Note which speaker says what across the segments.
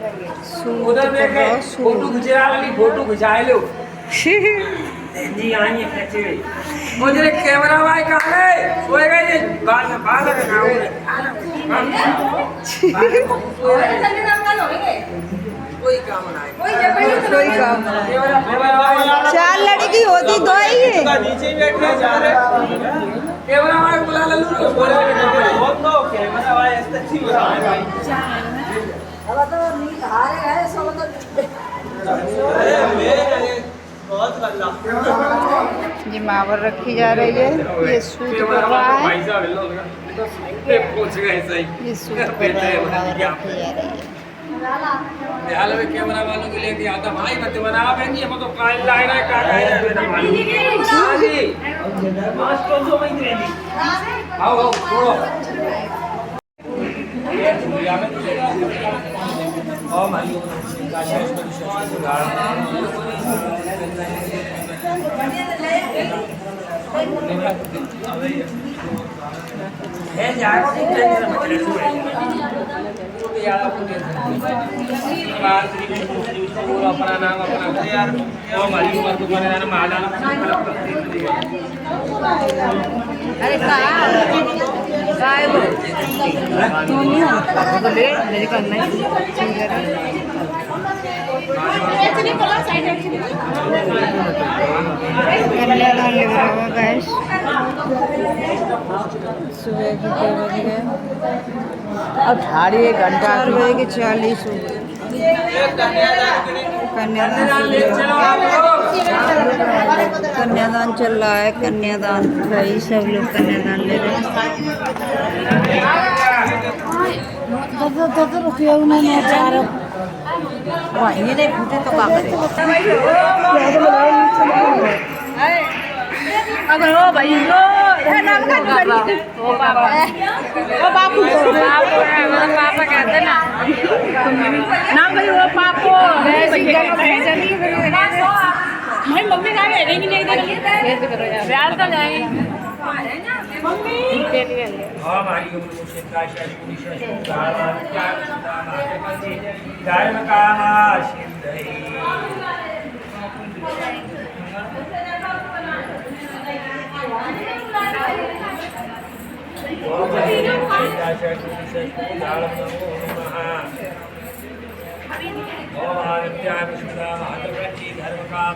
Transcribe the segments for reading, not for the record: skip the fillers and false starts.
Speaker 1: उधर देखे फोटो खिंचा वाली फोटो खिंचाए लो जी आई है खींचे गई मुझे कैमरा भाई कहाँ है सोएगा ये बाल लगाओ कोई काम नहीं
Speaker 2: 4 लड़की होती 2 ही है।
Speaker 1: नीचे बैठे जा रहे कैमरा भाई बुला ले लो बोले बहुत नो कैमरा भाई ऐसे अच्छी बता है भाई
Speaker 3: अब तो नी हारे है सब तो
Speaker 1: अरे मेरे बहुत गल्ला
Speaker 2: ये मावर रखी जा रही है, ये सूत कर रहा है,
Speaker 1: भाई साहब लो लगा पहुंच गए सही
Speaker 2: ये सूत कर रहा है, मावर रखी जा रही है।
Speaker 1: हाल में कैमरा वालों के लिए आता भाई मत बना बेंगी हम तो काल लाए ना का हां जी मास्टर जो वहीं रहनी आओ छोड़ो ओ मालिक का शेष पर है जाओ टेंशन मत ले यार अपना नाम अपना यार वो मालिक को तुम्हारे नाम माला
Speaker 2: अरे काय तू नहीं ले मेरे करना कन्यादान ले रहा होगा गैस। सुबह के 6 बज गए, अब 1 घंटा 4 बजे के 40 हो गए। कन्यादान चल रहा है, कन्यादान भाई सब लोग कन्यादान ले रहे हैं। 10 रुपया उन्होंने 4 ये नहीं फूटे तो क्या करे अब हो भाई लो नाम का करी ओ बापू पापा कहते ना नाम भाई वो पापो भाई मम्मी कहाँ गए नहीं कैसे करो यार प्यार तो जाए मम्मी के लिए
Speaker 1: हमारी उम्र से काशाली पुलिस दावा क्या धर्म का सिंधई धर्म का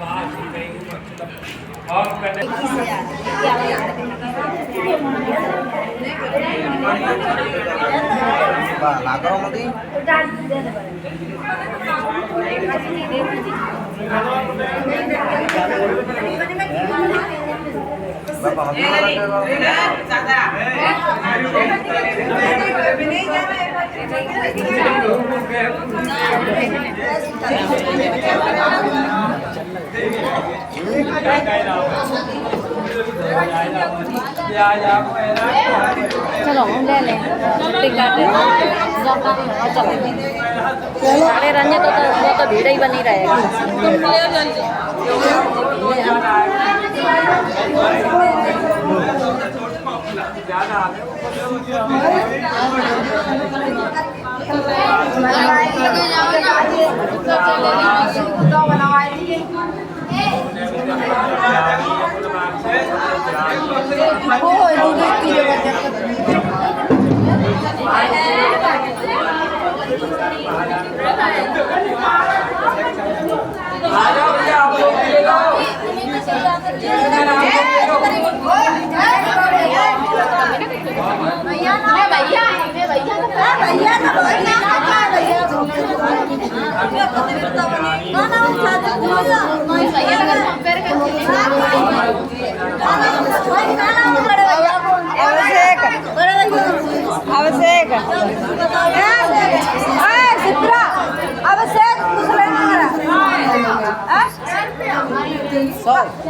Speaker 2: चलो हम ले लें टिकट अरे रंजे तो भीड़ ही बनी रहेगा।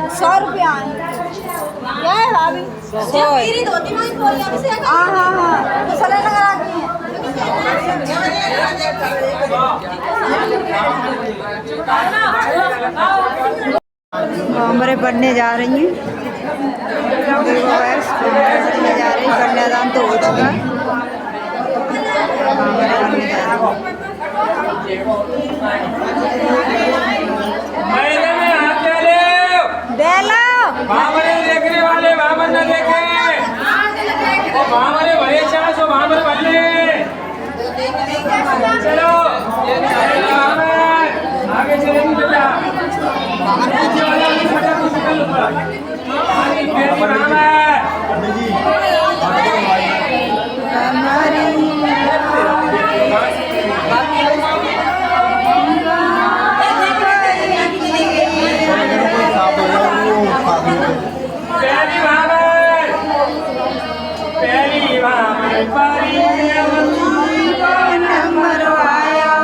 Speaker 2: ₹100 क्या है भाभी 100 हाँ मसाले लगा हमारे पढ़ने जा रही हैं पढ़ने जा रही कन्यादान तो हो चुका है।
Speaker 1: मैंने में हाथ दे ले
Speaker 2: दे लो
Speaker 1: बामने देखने वाले बामन न देखे और बामने भले चाह सो बामन बल्ले चलो आगे चलेंगे बेटा पीछे वाला नहीं फटा कुछ कर ऊपर आगे पेड़ बामन पहली बार पारी
Speaker 2: नंबर आया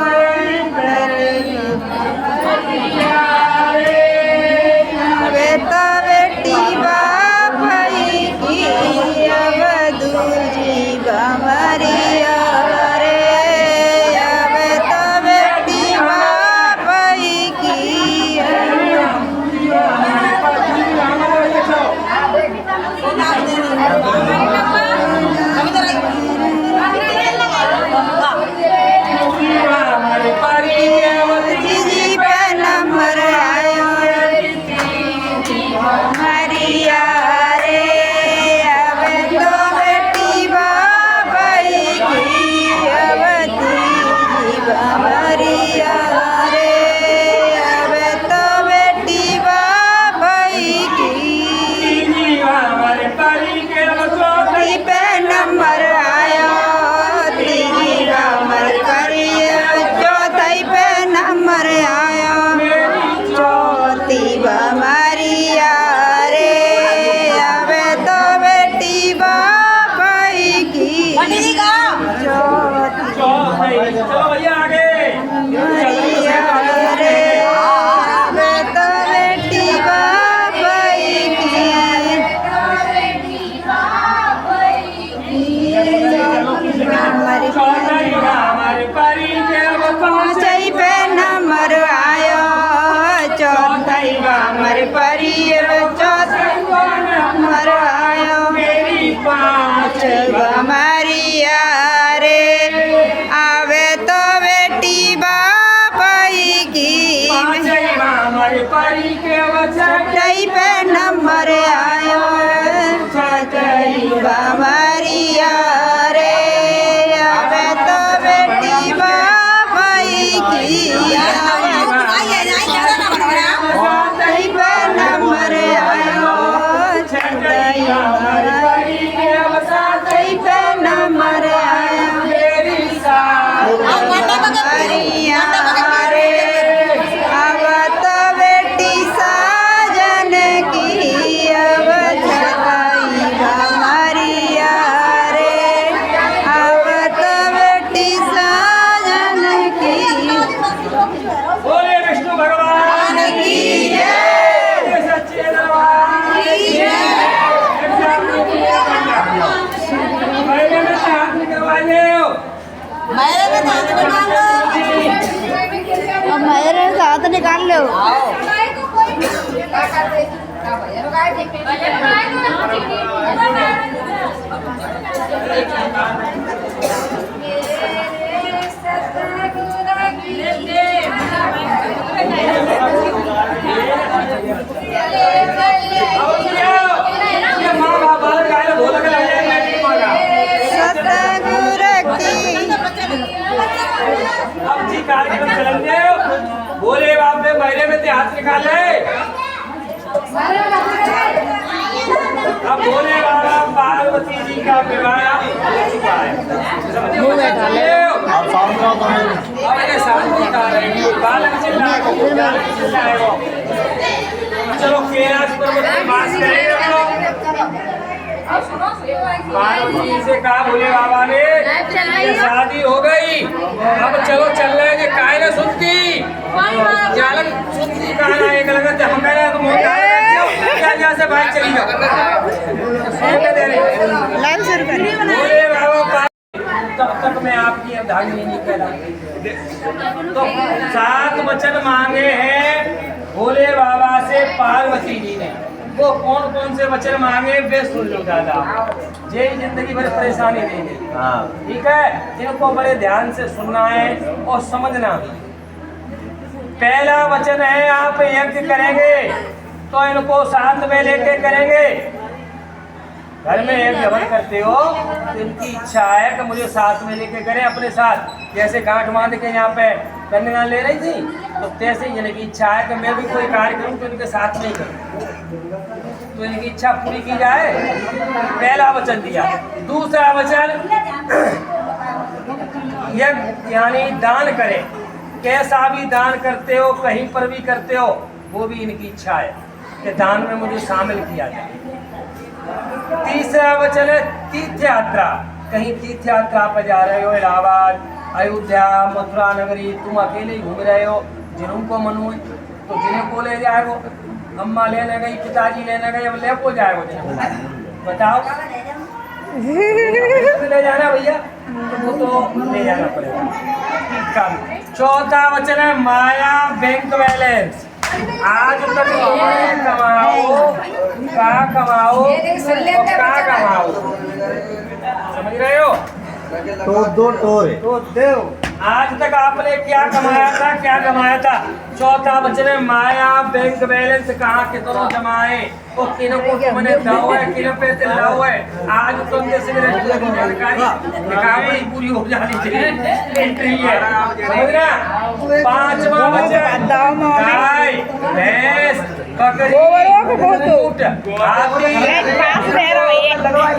Speaker 2: बेटा बेटी बापई की अब दूजी बमरिया रे अब तो बेटी बापई की जी पे नंबर आयो मरिया रे अब तो बेटी बाबई की अब तीजी मरिया रे अब तो बेटी बाबई की जी पे नंबर आयो तीजी नंबर करिए चौथी पे नंबर आयो चौथी बमरिया रे अब तो बेटी बापई की चौथी
Speaker 1: चलो भैया आगे
Speaker 2: मरिया रे अब तो बेटी बापई की
Speaker 1: हमारे पारी के
Speaker 2: चौथी पे नंबर आयो चौथी नंबर परियर चौथी नंबर आयो
Speaker 1: मेरी पाँच
Speaker 2: बमरिया रे आवे तो बेटी बापई की
Speaker 1: हमारे पारी के
Speaker 2: छठी पे नंबर आयो छठी बमरिया रे आवे तो बेटी बापई की छठी पे नंबर आयो छठी पे नंबर आयो
Speaker 1: मेरी
Speaker 2: बमरिया रे अब तो बेटी साजन की अब छठी बमरिया रे अब तो बेटी साजन की
Speaker 1: बोले विष्णु भगवान
Speaker 2: की जय।
Speaker 1: बोले सच्चे दरबार की जय। पहले में हाथ निकलवा ले
Speaker 2: अब मेरे साथ निकाल लो
Speaker 1: ये माँ बाप बालक आए तो ढोलक लग जाएगा
Speaker 2: सतगुरु की
Speaker 1: अब जी कार्यक्रम चलेंगे बोले बाप ने महीने में हाथ निकाले अब बोले बाबा पार्वती जी का विवाह हो चुका है अब ये शांति का है बालक चिल्लाएगा चलो कैलाश पर्वत पे वास करेंगे हम लोग पार्वती जी से कहा भोले बाबा ने ये शादी हो गई अब चलो चल रहे हैं काहे ना सुनती जालन सुनती कहा ना एक लगत हम कह रहे तो मोर क्या से बाहर चली जाओ
Speaker 2: लाइव शुरू करिए
Speaker 1: भोले बाबा तब तक मैं आपकी अर्धांगिनी नहीं कह रहा तो 7 वचन मांगे हैं भोले बाबा से पार्वती जी ने वो कौन कौन से वचन मांगे वे सुन लो दादा। ये जिंदगी भर परेशानी देंगे। ठीक है, इनको बड़े ध्यान से सुनना है और समझना भी। पहला वचन है आप यज्ञ करेंगे तो इनको साथ में लेके करेंगे। घर में एक हवन करते हो तो इनकी इच्छा है कि मुझे साथ में लेके करें अपने साथ। जैसे गांठ बांध के यहाँ पे कन्या ले रही थी तो तैसे ही इनकी इच्छा है कि मैं भी कोई कार्य करूं तो इनके साथ में ही करूं, तो इनकी इच्छा पूरी की जाए। पहला वचन दिया। दूसरा वचन यज्ञ यानी दान करें। कैसा भी दान करते हो, कहीं पर भी करते हो, वो भी इनकी इच्छा है कि दान में मुझे शामिल किया जाए। तीसरा वचन है तीर्थ यात्रा। कहीं तीर्थ यात्रा पर जा रहे हो, इलाहाबाद, अयोध्या, मथुरा नगरी, तुम अकेले ही घूम रहे हो, जिनको मन हुए तो जिन्हें को ले जाए वो। अम्मा लेने गई, पिताजी लेने गए, अब ले को जाए वो जिन्हें बताओ ले जाना भैया, तो वो तो ले जाना पड़ेगा। चौथा वचन है माया बैंक बैलेंस। आज तक कमाओ का कमाओ का कमाओ, समझ रहे हो?
Speaker 4: तो दो टोरे
Speaker 1: तो देव आज तक आपने क्या कमाया था, क्या कमाया था? चौथा वचन है माया बैंक बैलेंस कहाँ कितनों जमाए और किन को तुमने दाओ है, किन पे लाओ है। आज तुम जैसे जानकारी पूरी हो जानी चाहिए, एंट्री है, समझ रहे? पांचवा वचन गाय, भैंस, बकरी, ऊंट, हाथी।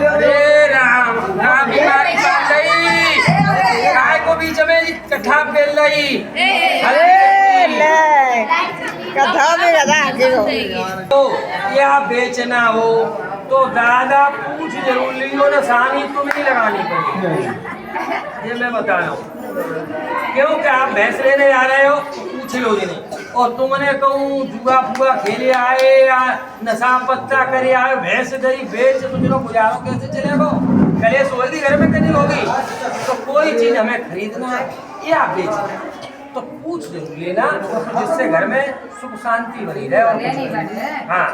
Speaker 1: अरे राम, राम बीमारी चल रही, गाय को बीच में कथा फैल रही।
Speaker 2: कथा में
Speaker 1: तो या बेचना हो तो दादा पूछ जरूर लियो ना, सानी तो नहीं लगानी पड़ेगी। ये मैं बता रहा हूँ, क्योंकि आप भैंस लेने जा रहे हो पूछ लो जी नहीं, और तुमने कहूँ जुआ फुआ खेले आए या नशा पत्ता करे आए, भैंस गई बेच, तुम लोग गुजारो कैसे चलेगा? कलेश होगी घर में, कहीं होगी। तो कोई चीज हमें खरीदना है या बेचना तो पूछ जरूर लेना, जिससे घर में सुख शांति बनी रहे। हाँ,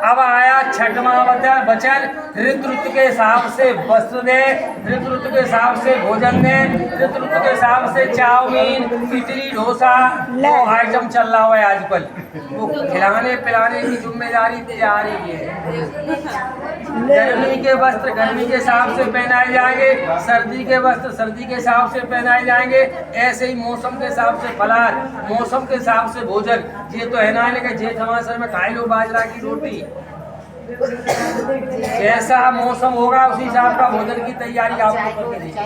Speaker 1: अब आया छठवां वचन ऋतु ऋतु के हिसाब से वस्त्र दे, ऋतु ऋतु के हिसाब से भोजन दे, ऋतु ऋतु के हिसाब से चाउमीन, इडली, डोसा, वो आइटम चल रहा है आजकल, वो खिलाने पिलाने की जिम्मेदारी जा रही है। गर्मी के वस्त्र गर्मी के हिसाब से पहनाए जाएंगे, सर्दी के वस्त्र सर्दी के हिसाब से पहनाए जाएंगे। ऐसे ही मौसम के हिसाब से फलाहार, मौसम के हिसाब से भोजन। ये तो है ना कि जेठ हमासर में खाए लो बाजरा की रोटी, जैसा मौसम होगा उसी हिसाब का भोजन की तैयारी आपको करके देगी।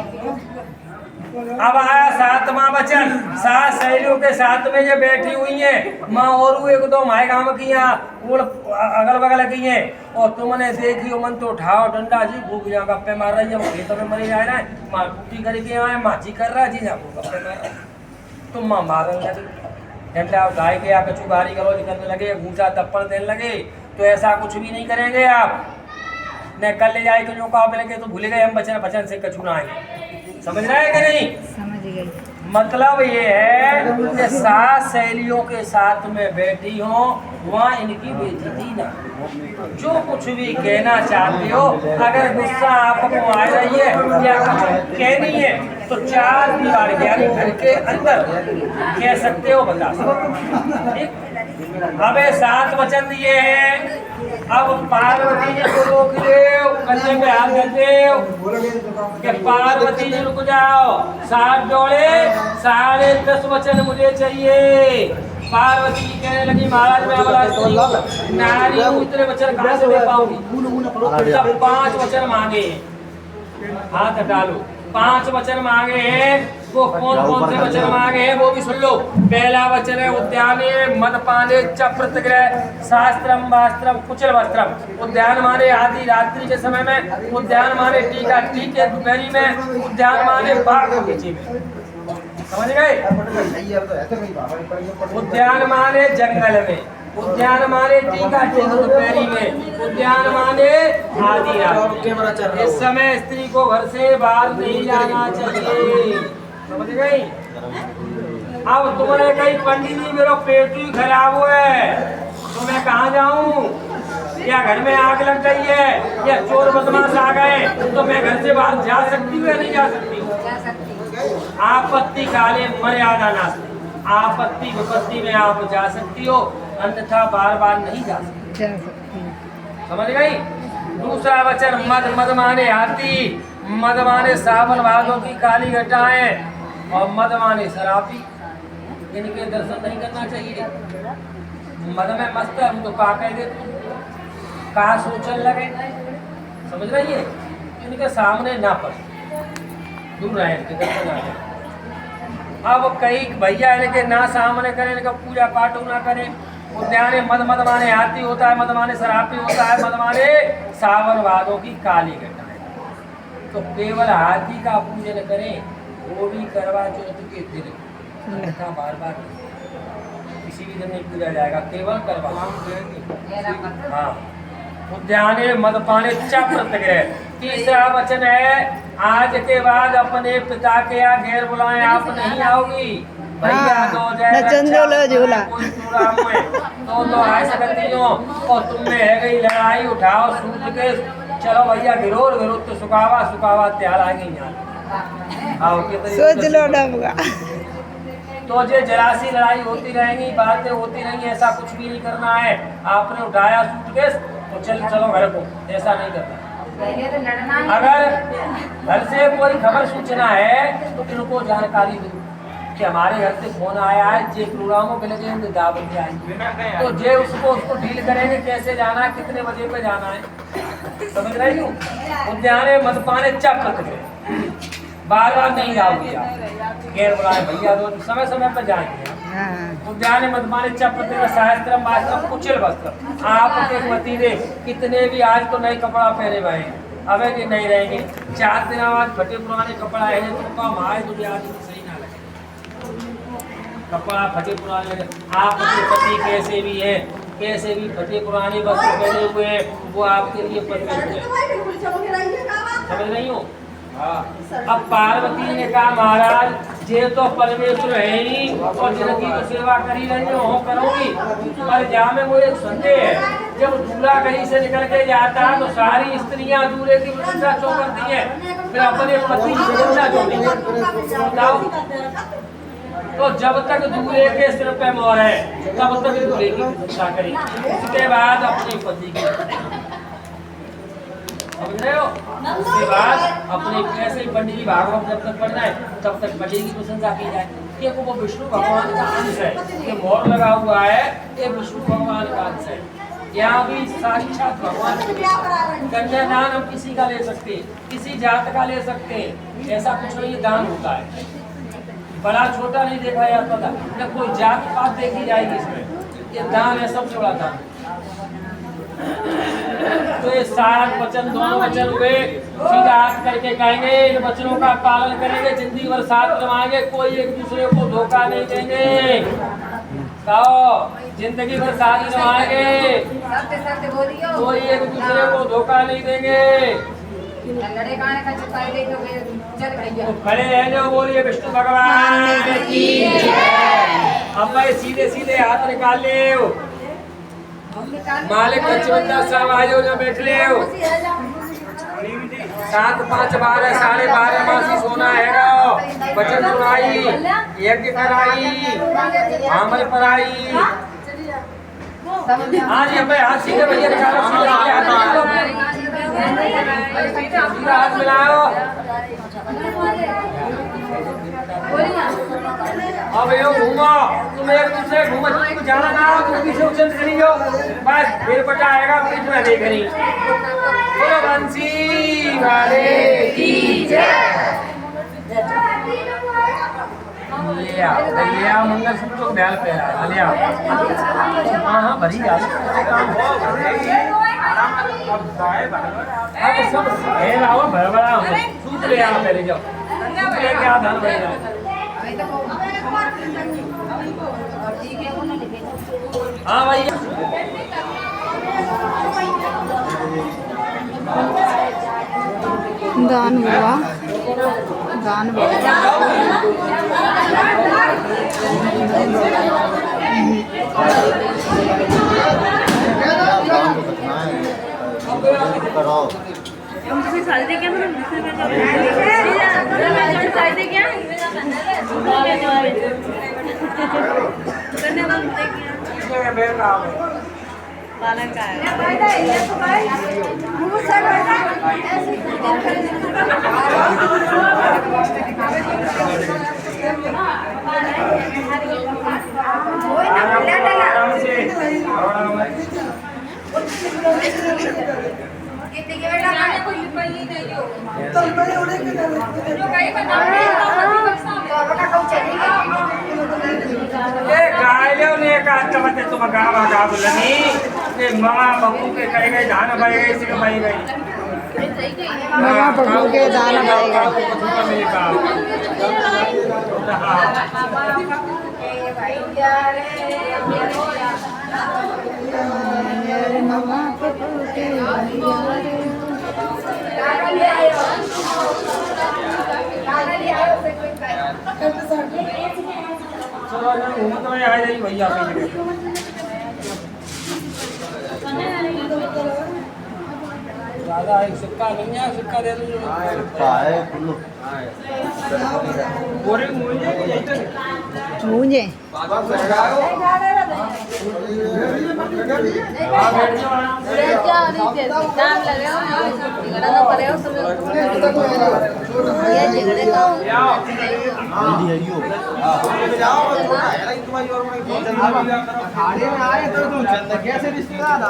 Speaker 1: अब आया सातवां वचन, सात सहेलियों के साथ में ये बैठी हुई हैं, माँ और एक दो माए गाँव की अगल बगल की हैं, और तुमने देखी हो मन तो उठाओ डंडा जी भूख जा गप्पे मार रही है, खेतों में मरी जा रहा है, माँ टूटी करके आए, माची कर रहा जी ना गप्पे मार रहा, तुम माँ मारने लगे, डंडा गाय के या कचू गारी करो निकलने लगे, घूसा तप्पड़ देने लगे, तो ऐसा कुछ भी नहीं करेंगे आप। न कल ले जाए जो कहा मिलेंगे तो भूले गए हम बचन से कछू ना आएंगे, समझ रहे हैं कि नहीं?
Speaker 2: समझ गई।
Speaker 1: मतलब ये है कि सात सहेलियों के साथ में बैठी हो, वहाँ इनकी बेइज्जती ना, जो कुछ भी कहना चाहते हो, अगर गुस्सा आपको आ रही है या कुछ कहनी है तो चार दीवार यानी घर के अंदर कह सकते हो, बता सकते। अबे सात वचन दिए हैं, अब पार्वती जी को रोक ले, कंधे पे हाथ रख दे कि पार्वती जी रुक जाओ, 7 जोड़े 10.5 वचन मुझे चाहिए। पार्वती जी कहने लगी महाराज मैं बड़ा नारी हूँ, इतने वचन कहाँ से दे पाऊंगी? जब 5 वचन मांगे, हाथ हटा लो, 5 वचन मांगे हैं, वो कौन कौन से वचन मांगे हैं वो भी सुन लो। पहला वचन है उद्याने मदपाने च प्रतिग्रह शास्त्रम वास्त्रम कुचल वस्त्रम। उद्यान माने आदि रात्रि के समय में, उद्यान माने टीका टीके दोपहरी में, उद्यान माने बाघ बगीचे में, समझ गए? उद्यान माने जंगल में, उद्यान माने टीका टीक दोपहरी में, उद्यान माने आदि रात्रि। इस समय स्त्री को घर से बाहर नहीं जाना चाहिए, समझ गई? अब तुमने कही पंडित जी मेरा पेट ही खराब हुआ है तो मैं कहाँ जाऊँ? या घर में आग लग गई है या चोर बदमाश आ गए तो मैं घर से बाहर जा सकती हूँ या नहीं जा सकती हूँ? आपत्ति काले मर्यादा नास्ति, आपत्ति विपत्ति में आप जा सकती हो, अन्यथा बार बार नहीं जा सकती। समझ गई? दूसरा वचन मद, मद माने हाथी, मद माने सावन भादों की काली घटाएं और मद माने शराबी, इनके दर्शन नहीं करना चाहिए। मद में मस्त हम तो पाके दे कहा सोचने लगे, समझ रही है? इनके सामने ना पड़े, दूर रहे, इनके दर्शन ना करें। अब कई भैया इनके ना सामने करें, इनका पूजा पाठ ना करें। उद्यान मद, मद माने हाथी होता है, मद माने शराबी होता है, मद माने सावन भादों की काली घटाएं। तो केवल हाथी का पूजन करें, वो भी करवा चौथ के दिन, अन्यथा बार बार किसी भी दिन नहीं पूजा जाएगा, केवल करवा। हाँ, उद्याने मद पाने च प्रतिग्रह। तीसरा वचन है आज के बाद अपने पिता के यहाँ घेर बुलाएं, आप नहीं आओगी। भैया दो तो आ सकती हो और तुमने है गई लड़ाई, उठाओ सूट के चलो भैया गिरोर गिरो तो सुखावा सुखावा त्यार आ गई यहाँ।
Speaker 2: सोच लो डबगा।
Speaker 1: तो ये जरासी लड़ाई होती रहेंगी, बातें होती रहेंगी, ऐसा कुछ भी नहीं करना है। आपने उठाया सूटकेस तो चलो घर को, ऐसा नहीं करना। अगर घर से कोई खबर सूचना है तो इनको जानकारी दो कि हमारे घर से फोन आया है, जे प्रोग्रामों के लगे दावत के आएंगे, तो जे उसको डील करेंगे, कैसे जाना है, कितने बजे पे जाना है। समझ रही हूँ? उद्याने मद पाने चप बार बार नहीं जाओगे आप, घेर बुलाए भैया दो, समय समय पर जाएंगे। उद्यान मदमाने चप्रते शास्त्रम वास्त्रम कुचल वस्त्र। आपके पतिदेव कितने भी आज तो नए कपड़ा पहने हुए हैं, अब कि नहीं रहेंगे, 4 दिन बाद फटे पुराने कपड़ा है तो हमारे दुनिया सही ना लगे, कपड़ा फटे पुराने। आपके पति कैसे भी है, कैसे भी फटे पुराने वस्त्र पहने हुए हैं, वो आपके लिए परमेश्वर है। समझ रही हूँ? अब पार्वती ने कहा महाराज ये तो परमेश्वर है ही और जिनकी तो सेवा करी रही हो करूंगी, पर जा में वो एक संदेह है, जब दूल्हा कहीं से निकल के जाता है तो सारी स्त्रियां दूल्हे की प्रशंसा क्यों करती है, फिर अपने पति की प्रशंसा क्यों नहीं बताओ? तो जब तक दूल्हे के सिर पे मोहर है तब तक दूल्हे की प्रशंसा करें, उसके बाद अपने पति की। समझ रहे हो? उसके बाद अपने कैसे पंडित जी भागवत जब तक पढ़ना है तब तक पंडित की प्रशंसा की जाए कि वो विष्णु भगवान का अंश है, ये मोर लगा हुआ है, ये विष्णु भगवान का अंश है। यहाँ भी साक्षात भगवान कन्यादान हम किसी का ले सकते हैं, किसी जात का ले सकते हैं, ऐसा कुछ नहीं, दान होता है, बड़ा छोटा नहीं देखा जाता था, न कोई जात पात देखी जाएगी इसमें, ये दान है, सबसे बड़ा दान। तो ये 7 वचन, दोनों वचन हुए, सीधा हाथ करके कहेंगे इन वचनों का पालन करेंगे, जिंदगी भर साथ निभाएंगे, कोई एक दूसरे को धोखा नहीं देंगे। कहो जिंदगी भर साथ निभाएंगे, कोई एक दूसरे को धोखा नहीं देंगे। तो खड़े रह जाओ, बोलिए विष्णु भगवान की जय। अब भाई सीधे सीधे हाथ निकाल ले, मालिक पंचवंता साहब आ जाओ, जो बैठ ले हो। 7, 5, 12, 12.5 मासी सोना है, वचन सुनाई, यज्ञ कराई, आमल पराई। हाँ जी, भाई हाथ सीधे भैया निकालो, सीधा हाथ मिलाओ। अब यो घूमो, तुम एक दूसरे घूमो, तुम जाना ना हो तुम पीछे उछल चली जाओ, बस फिर पटा आएगा, बीच में नहीं करी। बोलो बंसी वाले की जय। ले आओ मंगल सूत्र को ध्यान पे रहा, ले आओ। हाँ भरी जा, अब सब है लाओ, बड़ा सूत्र ले आओ, पहले जाओ सूत्र लेके आओ, धन भरी जाए। हाँ भाई
Speaker 2: दान हुआ, दान हुआ। हल्दी के मतलब साइड क्या पालन का है
Speaker 1: मामा बबू के कहे गए धान बह गए इसी के बह गई
Speaker 2: मामा बबू के दाना पाएगा मामा बबू के
Speaker 1: चलो घूमत में आ जाइए भैया दादा एक सिक्का नहीं है सिक्का दे दो
Speaker 4: पाए कुल्लू
Speaker 1: पूरे मुझे
Speaker 2: मुझे
Speaker 4: कैसे रिश्तेदार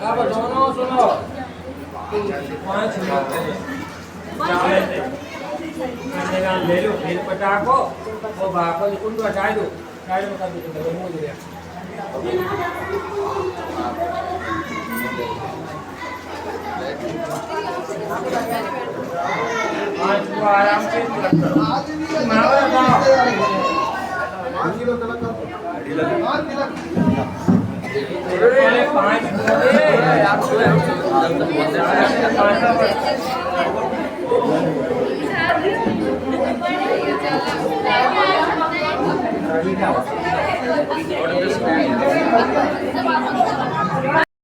Speaker 1: अब दोनों सुनो 5 मिनट ले लो फिर पटाखो वो बापा कुंड हटा दो साइड में कर दो मुझे गया आज वो आराम से पहले 5 मिनट